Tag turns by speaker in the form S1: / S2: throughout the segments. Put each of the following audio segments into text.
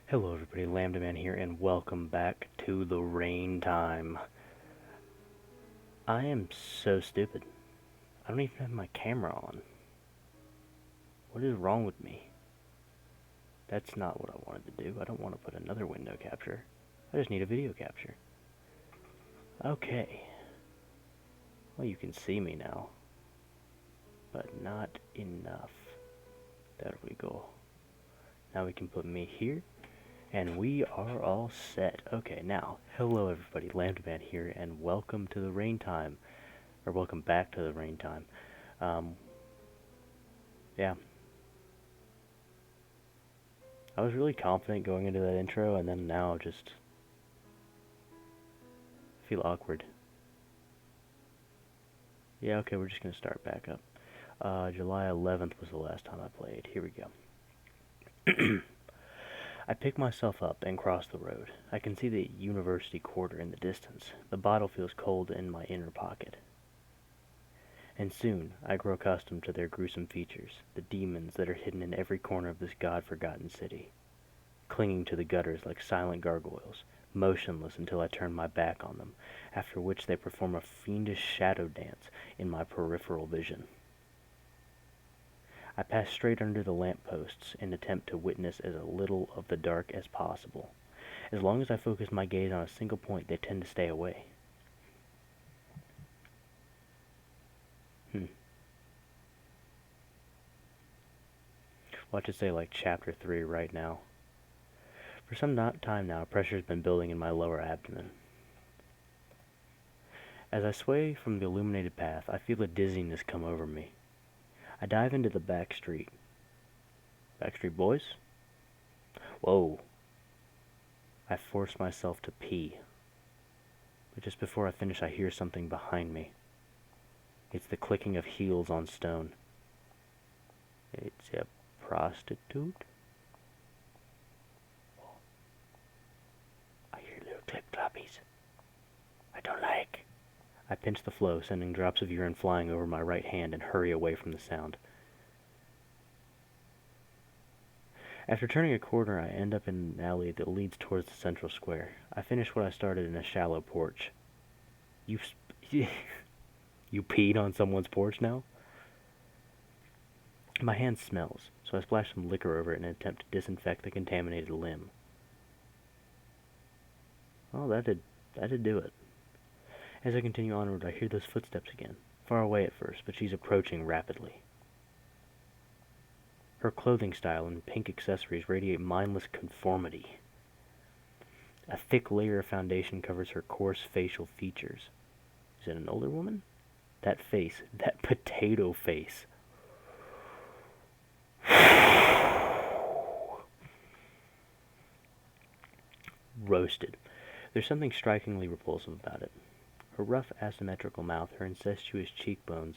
S1: Hello everybody, Lambdaman here, and welcome back to the Raintime. I am so stupid. I don't even have my camera on. What is wrong with me? That's not what I wanted to do. I don't want to put another window capture. I just need a video capture. Okay. Well, you can see me now. But not enough. There we go. Now we can put me here. And we are all set. Okay, now, hello everybody, Lambdaman here, and welcome to the Raintime. Or welcome back to the Raintime. Yeah. I was really confident going into that intro, and then now just feel awkward. Yeah, okay, we're just gonna start back up. July 11th was the last time I played. Here we go. I pick myself up and cross the road. I can see the university quarter in the distance. The bottle feels cold in my inner pocket. And soon I grow accustomed to their gruesome features, the demons that are hidden in every corner of this god-forgotten city, clinging to the gutters like silent gargoyles, motionless until I turn my back on them, after which they perform a fiendish shadow dance in my peripheral vision. I pass straight under the lampposts and attempt to witness as little of the dark as possible. As long as I focus my gaze on a single point, they tend to stay away. Watch it say like chapter 3 right now. For some time now, pressure has been building in my lower abdomen. As I sway from the illuminated path, I feel a dizziness come over me. I dive into the back street. Backstreet Boys? Whoa. I force myself to pee. But just before I finish, I hear something behind me. It's the clicking of heels on stone. It's a prostitute? I hear little clip-cloppies. I don't like. I pinch the flow, sending drops of urine flying over my right hand, and hurry away from the sound. After turning a corner, I end up in an alley that leads towards the central square. I finish what I started in a shallow porch. You peed on someone's porch now? My hand smells, so I splash some liquor over it in an attempt to disinfect the contaminated limb. Oh, that'd do it. As I continue onward, I hear those footsteps again, far away at first, but she's approaching rapidly. Her clothing style and pink accessories radiate mindless conformity. A thick layer of foundation covers her coarse facial features. Is it an older woman? That face, that potato face. Roasted. There's something strikingly repulsive about it. Her rough, asymmetrical mouth, her incestuous cheekbones,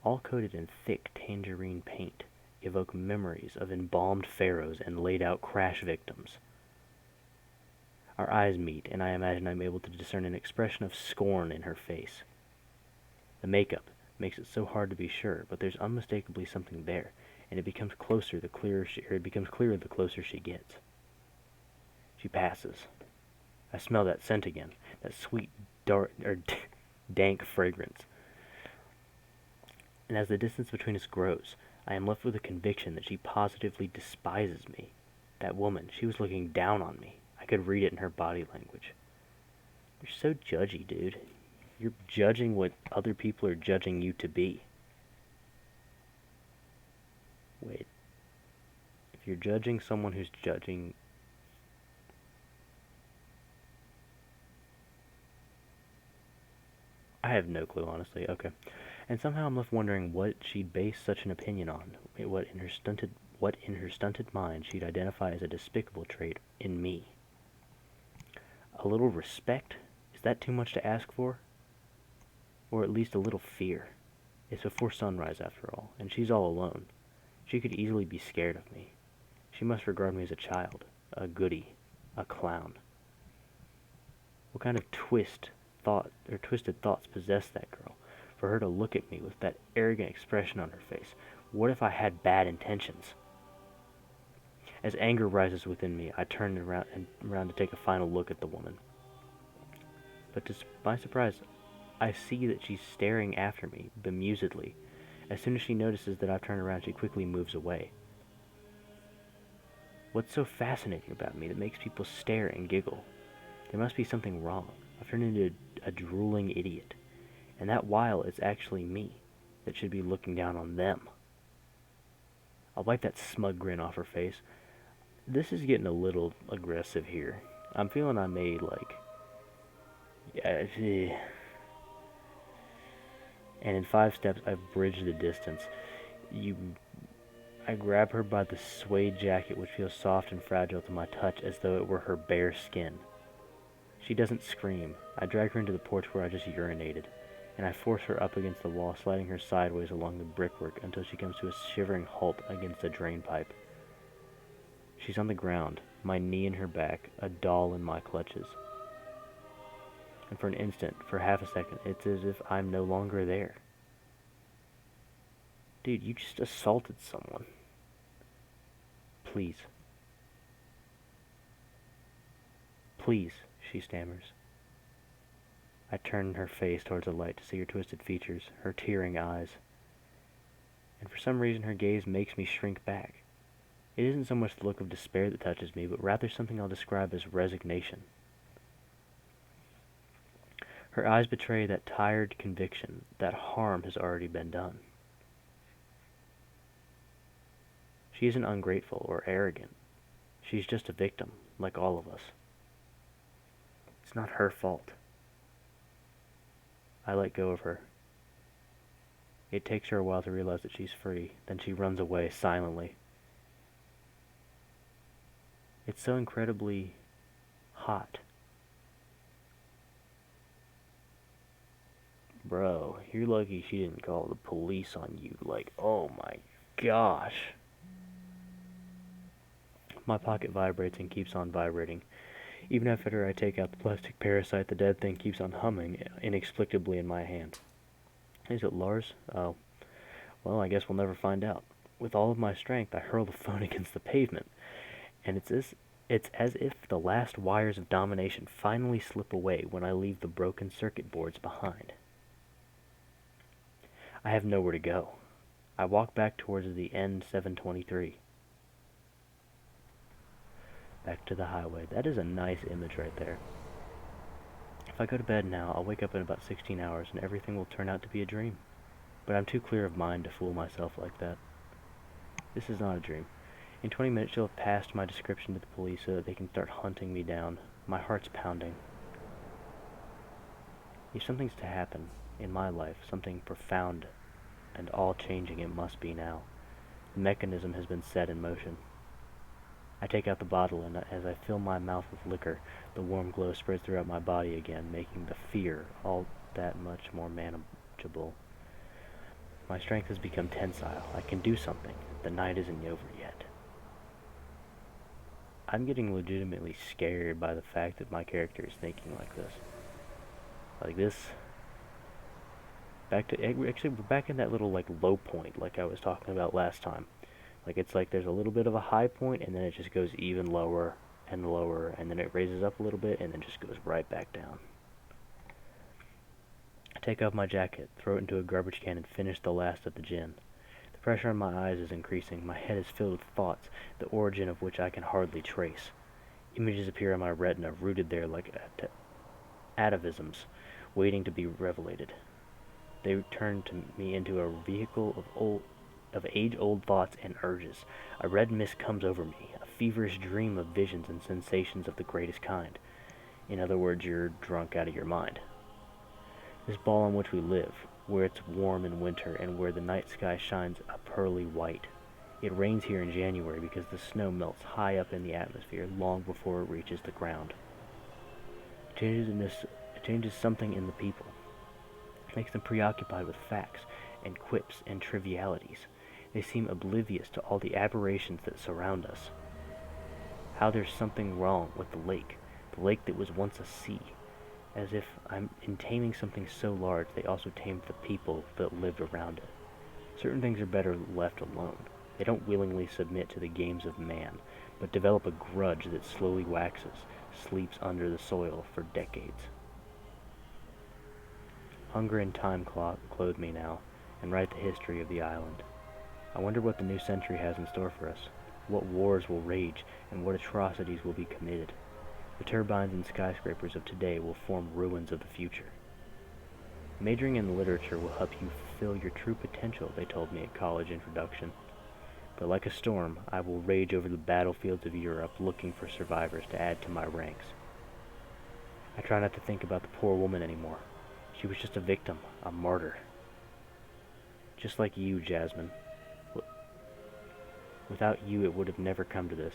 S1: all coated in thick tangerine paint, evoke memories of embalmed pharaohs and laid-out crash victims. Our eyes meet, and I imagine I'm able to discern an expression of scorn in her face. The makeup makes it so hard to be sure, but there's unmistakably something there, and it becomes clearer the closer she gets. She passes. I smell that scent again, that sweet, dank fragrance. And as the distance between us grows, I am left with a conviction that she positively despises me. That woman, she was looking down on me. I could read it in her body language. You're so judgy, dude. You're judging what other people are judging you to be. Wait. If you're judging someone who's judging... I have no clue, honestly. Okay. And somehow I'm left wondering what she'd base such an opinion on. What in her stunted mind she'd identify as a despicable trait in me. A little respect? Is that too much to ask for? Or at least a little fear? It's before sunrise, after all, and she's all alone. She could easily be scared of me. She must regard me as a child, a goody, a clown. What kind of twisted thoughts possessed that girl, for her to look at me with that arrogant expression on her face? What if I had bad intentions? As anger rises within me, I turn around to take a final look at the woman. But to my surprise, I see that she's staring after me, bemusedly. As soon as she notices that I've turned around, she quickly moves away. What's so fascinating about me that makes people stare and giggle? There must be something wrong. I've turned into a drooling idiot. And that while it's actually me that should be looking down on them. I'll wipe that smug grin off her face. This is getting a little aggressive here. I'm feeling I may, and in 5 steps, I've bridged the distance. I grab her by the suede jacket, which feels soft and fragile to my touch, as though it were her bare skin. She doesn't scream. I drag her into the porch where I just urinated, and I force her up against the wall, sliding her sideways along the brickwork until she comes to a shivering halt against a drain pipe. She's on the ground, my knee in her back, a doll in my clutches. And for an instant, for half a second, it's as if I'm no longer there. Dude, you just assaulted someone. Please. Please, she stammers. I turn her face towards the light to see her twisted features, her tearing eyes. And for some reason, her gaze makes me shrink back. It isn't so much the look of despair that touches me, but rather something I'll describe as resignation. Her eyes betray that tired conviction that harm has already been done. She isn't ungrateful or arrogant. She's just a victim, like all of us. It's not her fault. I let go of her. It takes her a while to realize that she's free. Then she runs away silently. It's so incredibly hot. Bro, you're lucky she didn't call the police on you. Like, oh my gosh. My pocket vibrates and keeps on vibrating. Even after I take out the plastic parasite, the dead thing keeps on humming inexplicably in my hand. Is it Lars? Oh. Well, I guess we'll never find out. With all of my strength, I hurl the phone against the pavement, and it's as if the last wires of domination finally slip away when I leave the broken circuit boards behind. I have nowhere to go. I walk back towards the N723. Back to the highway. That is a nice image right there. If I go to bed now, I'll wake up in about 16 hours and everything will turn out to be a dream. But I'm too clear of mind to fool myself like that. This is not a dream. In 20 minutes she'll have passed my description to the police so that they can start hunting me down. My heart's pounding. If something's to happen in my life, something profound and all-changing it must be now. The mechanism has been set in motion. I take out the bottle, and as I fill my mouth with liquor, the warm glow spreads throughout my body again, making the fear all that much more manageable. My strength has become tensile. I can do something. The night isn't over yet. I'm getting legitimately scared by the fact that my character is thinking like this. Like this. Actually, we're back in that little, low point, like I was talking about last time. It's like there's a little bit of a high point, and then it just goes even lower and lower, and then it raises up a little bit, and then just goes right back down. I take off my jacket, throw it into a garbage can, and finish the last of the gin. The pressure on my eyes is increasing. My head is filled with thoughts, the origin of which I can hardly trace. Images appear on my retina, rooted there like atavisms, waiting to be revelated. They turn to me into a vehicle of age-old thoughts and urges. A red mist comes over me, a feverish dream of visions and sensations of the greatest kind. In other words, you're drunk out of your mind. This ball on which we live, where it's warm in winter and where the night sky shines a pearly white. It rains here in January because the snow melts high up in the atmosphere long before it reaches the ground. It changes something in the people. It makes them preoccupied with facts and quips and trivialities. They seem oblivious to all the aberrations that surround us. How there's something wrong with the lake that was once a sea. As if in taming something so large, they also tamed the people that lived around it. Certain things are better left alone. They don't willingly submit to the games of man, but develop a grudge that slowly waxes, sleeps under the soil for decades. Hunger and time clothe me now, and write the history of the island. I wonder what the new century has in store for us, what wars will rage, and what atrocities will be committed. The turbines and skyscrapers of today will form ruins of the future. Majoring in literature will help you fulfill your true potential, they told me at college introduction. But like a storm, I will rage over the battlefields of Europe looking for survivors to add to my ranks. I try not to think about the poor woman anymore. She was just a victim, a martyr. Just like you, Jasmine. Without you, it would have never come to this.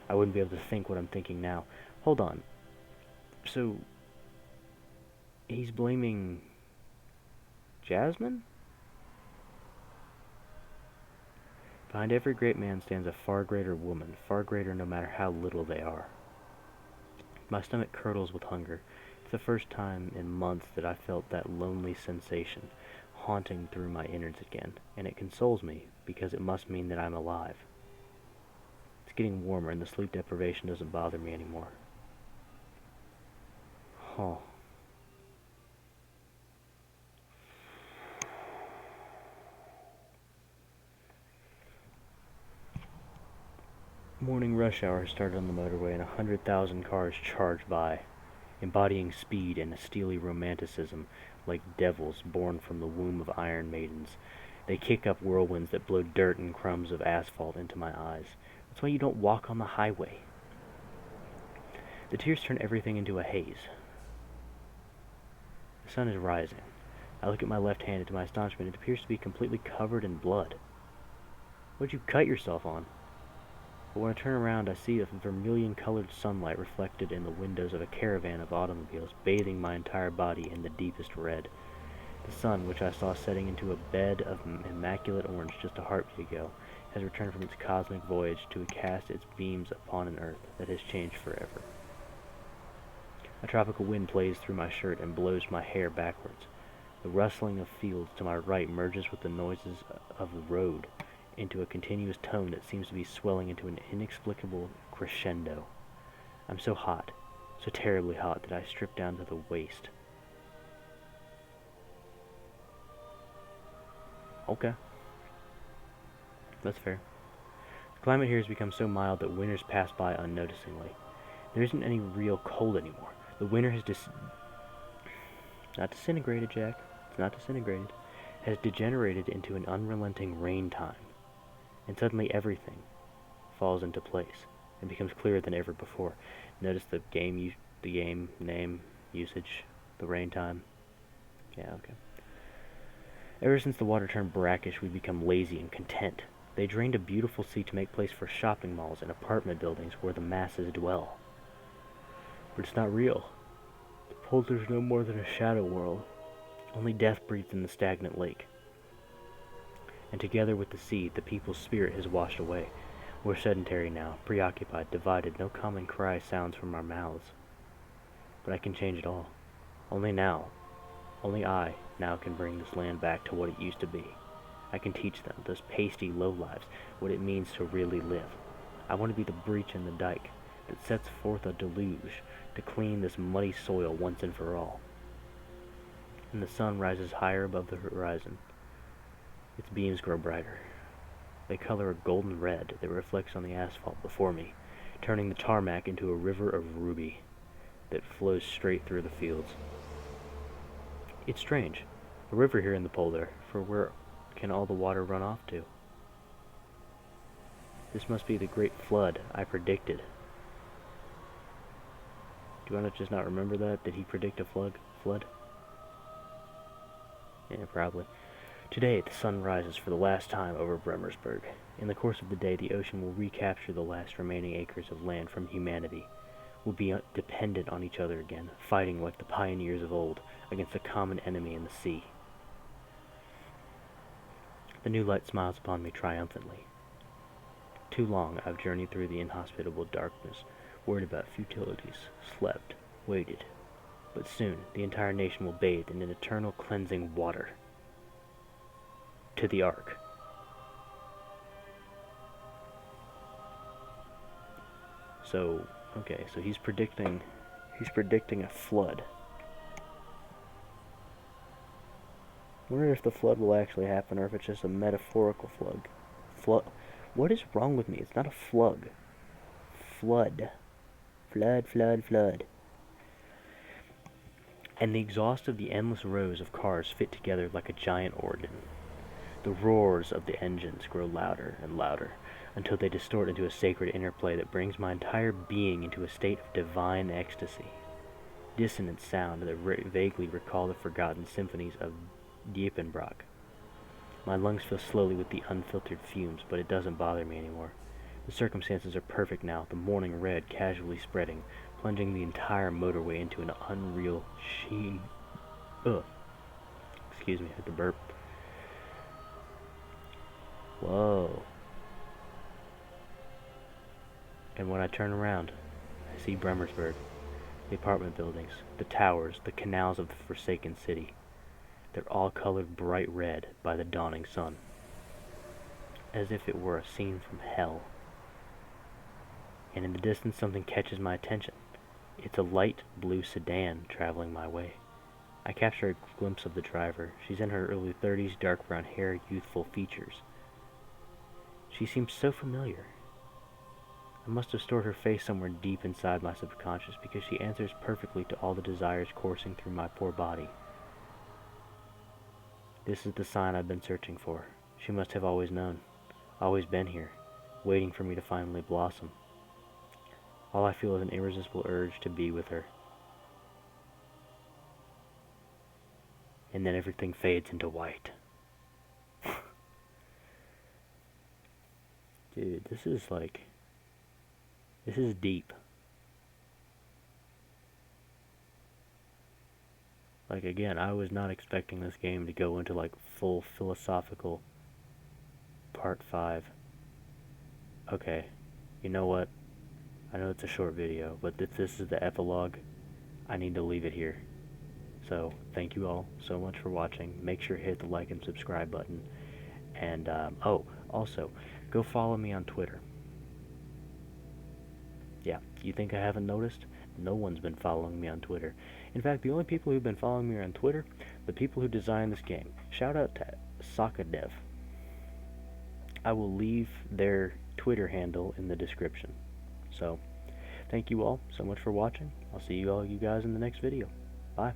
S1: I wouldn't be able to think what I'm thinking now. Hold on. So, he's blaming Jasmine? Behind every great man stands a far greater woman, far greater no matter how little they are. My stomach curdles with hunger. It's the first time in months that I felt that lonely sensation haunting through my innards again, and it consoles me because it must mean that I'm alive. It's getting warmer and the sleep deprivation doesn't bother me anymore. Oh. Morning rush hour started on the motorway and 100,000 cars charged by, embodying speed and a steely romanticism like devils born from the womb of iron maidens. They kick up whirlwinds that blow dirt and crumbs of asphalt into my eyes. That's why you don't walk on the highway. The tears turn everything into a haze. The sun is rising. I look at my left hand and to my astonishment it appears to be completely covered in blood. What'd you cut yourself on? But when I turn around, I see a vermilion-colored sunlight reflected in the windows of a caravan of automobiles, bathing my entire body in the deepest red. The sun, which I saw setting into a bed of immaculate orange just a heartbeat ago, has returned from its cosmic voyage to cast its beams upon an earth that has changed forever. A tropical wind plays through my shirt and blows my hair backwards. The rustling of fields to my right merges with the noises of the road into a continuous tone that seems to be swelling into an inexplicable crescendo. I'm so hot, so terribly hot, that I strip down to the waist. Okay. That's fair. The climate here has become so mild that winters pass by unnoticingly. There isn't any real cold anymore. The winter has not disintegrated, Jack. It's not disintegrated. Has degenerated into an unrelenting rain time. And suddenly everything falls into place and becomes clearer than ever before. Notice the game name, usage, the rain time. Yeah, okay. Ever since the water turned brackish, we've become lazy and content. They drained a beautiful sea to make place for shopping malls and apartment buildings where the masses dwell. But it's not real. The polder's no more than a shadow world. Only death breathes in the stagnant lake. And together with the sea, the people's spirit has washed away. We're sedentary now, preoccupied, divided. No common cry sounds from our mouths. But I can change it all. Only I now can bring this land back to what it used to be. I can teach them, those pasty lowlives, what it means to really live. I want to be the breach in the dike that sets forth a deluge to clean this muddy soil once and for all. And the sun rises higher above the horizon. Its beams grow brighter. They color a golden red that reflects on the asphalt before me, turning the tarmac into a river of ruby that flows straight through the fields. It's strange, a river here in the polder, for where can all the water run off to? This must be the great flood I predicted. Do you want to just not remember that? Did he predict a flood? Yeah, probably. Today, the sun rises for the last time over Bremersburg. In the course of the day, the ocean will recapture the last remaining acres of land from humanity. We'll be dependent on each other again, fighting like the pioneers of old against a common enemy in the sea. The new light smiles upon me triumphantly. Too long I've journeyed through the inhospitable darkness, worried about futilities, slept, waited. But soon, the entire nation will bathe in an eternal cleansing water. To the Ark. So, okay, so he's predicting a flood. I wonder if the flood will actually happen or if it's just a metaphorical flood. Flood. What is wrong with me? It's not a flug. Flood. Flood, flood, flood. And the exhaust of the endless rows of cars fit together like a giant organ. The roars of the engines grow louder and louder until they distort into a sacred interplay that brings my entire being into a state of divine ecstasy. Dissonant sound that vaguely recall the forgotten symphonies of Diepenbrock. My lungs fill slowly with the unfiltered fumes, but it doesn't bother me anymore. The circumstances are perfect now, the morning red casually spreading, plunging the entire motorway into an unreal sheen. Ugh. Excuse me, I had to burp. Whoa. And when I turn around, I see Bremersburg, the apartment buildings, the towers, the canals of the forsaken city. They're all colored bright red by the dawning sun, as if it were a scene from hell. And in the distance something catches my attention. It's a light blue sedan traveling my way. I capture a glimpse of the driver. She's in her early 30s, dark brown hair, youthful features. She seems so familiar. I must have stored her face somewhere deep inside my subconscious because she answers perfectly to all the desires coursing through my poor body. This is the sign I've been searching for. She must have always known, always been here, waiting for me to finally blossom. All I feel is an irresistible urge to be with her. And then everything fades into white. Dude, this is deep. Like, again, I was not expecting this game to go into, like, full philosophical part 5. Okay, you know what? I know it's a short video, but if this is the epilogue, I need to leave it here. So, thank you all so much for watching. Make sure to hit the like and subscribe button. And, oh, also, go follow me on Twitter. Yeah, you think I haven't noticed? No one's been following me on Twitter. In fact, the only people who've been following me on Twitter, the people who designed this game. Shout out to Sakadev. I will leave their Twitter handle in the description. So, thank you all so much for watching. I'll see you guys in the next video. Bye.